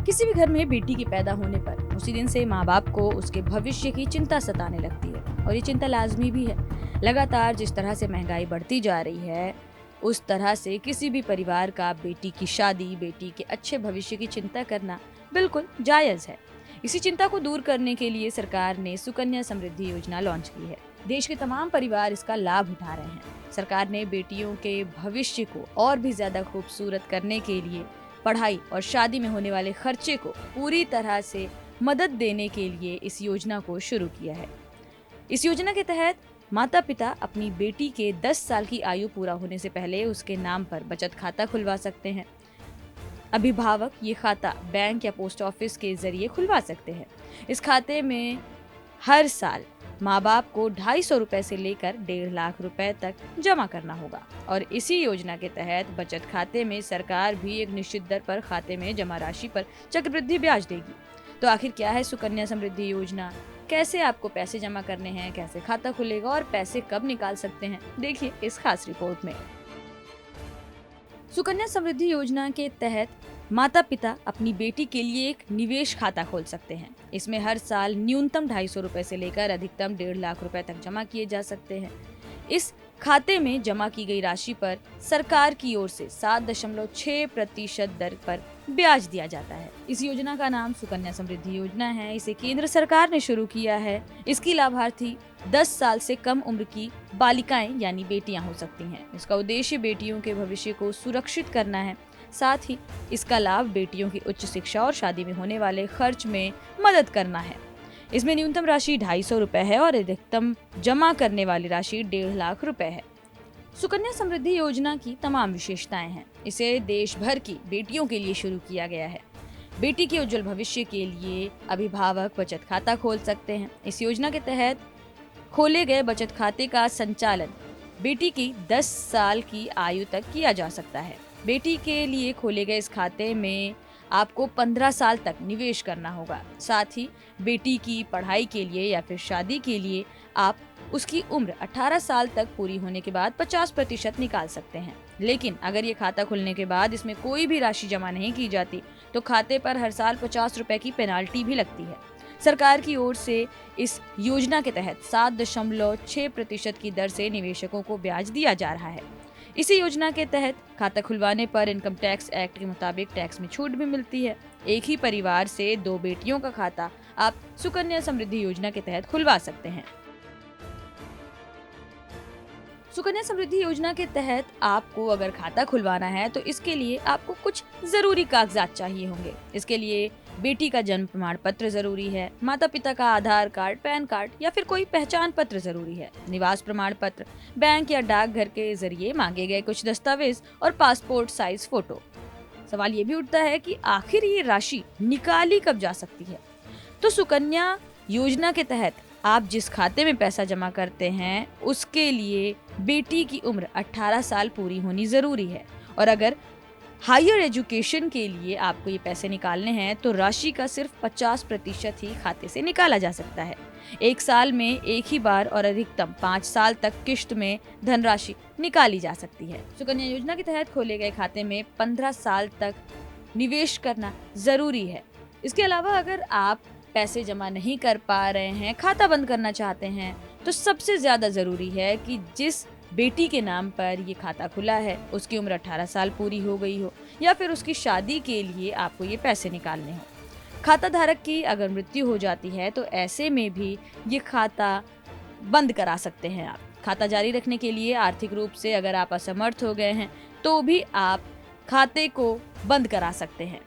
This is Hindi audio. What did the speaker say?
किसी भी घर में बेटी के पैदा होने पर उसी दिन से माँ बाप को उसके भविष्य की चिंता सताने लगती है और ये चिंता लाजमी भी है। लगातार जिस तरह से महंगाई बढ़ती जा रही है उस तरह से किसी भी परिवार का बेटी की शादी, बेटी के अच्छे भविष्य की चिंता करना बिल्कुल जायज़ है। इसी चिंता को दूर करने के लिए सरकार ने सुकन्या समृद्धि योजना लॉन्च की है। देश के तमाम परिवार इसका लाभ उठा रहे हैं। सरकार ने बेटियों के भविष्य को और भी ज्यादा खूबसूरत करने के लिए पढ़ाई और शादी में होने वाले खर्चे को पूरी तरह से मदद देने के लिए इस योजना को शुरू किया है। इस योजना के तहत माता पिता अपनी बेटी के 10 साल की आयु पूरा होने से पहले उसके नाम पर बचत खाता खुलवा सकते हैं। अभिभावक ये खाता बैंक या पोस्ट ऑफिस के जरिए खुलवा सकते हैं। इस खाते में हर साल माँ बाप को 250 रुपए से लेकर 1.5 लाख रुपए तक जमा करना होगा और इसी योजना के तहत बचत खाते में सरकार भी एक निश्चित दर पर खाते में जमा राशि पर चक्रवृद्धि ब्याज देगी। तो आखिर क्या है सुकन्या समृद्धि योजना, कैसे आपको पैसे जमा करने हैं, कैसे खाता खुलेगा और पैसे कब निकाल सकते हैं, देखिए इस खास रिपोर्ट में। सुकन्या समृद्धि योजना के तहत माता पिता अपनी बेटी के लिए एक निवेश खाता खोल सकते हैं। इसमें हर साल न्यूनतम 250 रुपए से लेकर अधिकतम 1.5 लाख रुपए तक जमा किए जा सकते हैं। इस खाते में जमा की गई राशि पर सरकार की ओर से 7.6% दर पर ब्याज दिया जाता है। इस योजना का नाम सुकन्या समृद्धि योजना है। इसे केंद्र सरकार ने शुरू किया है। इसकी लाभार्थी 10 साल से कम उम्र की बालिकाएं यानी बेटियां हो सकती हैं। इसका उद्देश्य बेटियों के भविष्य को सुरक्षित करना है। साथ ही इसका लाभ बेटियों की उच्च शिक्षा और शादी में होने वाले खर्च में मदद करना है। इसमें न्यूनतम राशि 250 रुपए है और अधिकतम जमा करने वाली राशि 1.5 लाख रुपए है। सुकन्या समृद्धि योजना की तमाम विशेषताएं हैं। इसे देश भर की बेटियों के लिए शुरू किया गया है। बेटी के उज्जवल भविष्य के लिए अभिभावक बचत खाता खोल सकते हैं। इस योजना के तहत खोले गए बचत खाते का संचालन बेटी की 10 साल की आयु तक किया जा सकता है। बेटी के लिए खोले गए इस खाते में आपको 15 साल तक निवेश करना होगा। साथ ही बेटी की पढ़ाई के लिए या फिर शादी के लिए आप उसकी उम्र 18 साल तक पूरी होने के बाद 50% निकाल सकते हैं। लेकिन अगर ये खाता खुलने के बाद इसमें कोई भी राशि जमा नहीं की जाती तो खाते पर हर साल 50 रुपए की पेनाल्टी भी लगती है। सरकार की ओर से इस योजना के तहत 7.6% की दर से निवेशकों को ब्याज दिया जा रहा है। इसी योजना के तहत खाता खुलवाने पर इनकम टैक्स एक्ट के मुताबिक टैक्स में छूट भी मिलती है। एक ही परिवार से 2 बेटियों का खाता आप सुकन्या समृद्धि योजना के तहत खुलवा सकते हैं। सुकन्या समृद्धि योजना के तहत आपको अगर खाता खुलवाना है तो इसके लिए आपको कुछ जरूरी कागजात चाहिए होंगे। इसके लिए बेटी का जन्म प्रमाण पत्र जरूरी है, माता पिता का आधार कार्ड, पैन कार्ड या फिर कोई पहचान पत्र जरूरी है, निवास प्रमाण पत्र, बैंक या डाकघर के जरिए मांगे गए कुछ दस्तावेज और पासपोर्ट साइज फोटो। सवाल ये भी उठता है कि आखिर ये राशि निकाली कब जा सकती है। तो सुकन्या योजना के तहत आप जिस खाते में पैसा जमा करते हैं उसके लिए बेटी की उम्र 18 साल पूरी होनी जरूरी है और अगर हायर एजुकेशन के लिए आपको ये पैसे निकालने हैं तो राशि का सिर्फ 50% ही खाते से निकाला जा सकता है। 1 साल में एक ही बार और अधिकतम 5 साल तक किश्त में धनराशि निकाली जा सकती है। सुकन्या योजना के तहत खोले गए खाते में 15 साल तक निवेश करना जरूरी है। इसके अलावा अगर आप पैसे जमा नहीं कर पा रहे हैं, खाता बंद करना चाहते हैं, तो सबसे ज्यादा जरूरी है कि जिस बेटी के नाम पर ये खाता खुला है उसकी उम्र 18 साल पूरी हो गई हो या फिर उसकी शादी के लिए आपको ये पैसे निकालने हो। खाता धारक की अगर मृत्यु हो जाती है तो ऐसे में भी ये खाता बंद करा सकते हैं आप। खाता जारी रखने के लिए आर्थिक रूप से अगर आप असमर्थ हो गए हैं तो भी आप खाते को बंद करा सकते हैं।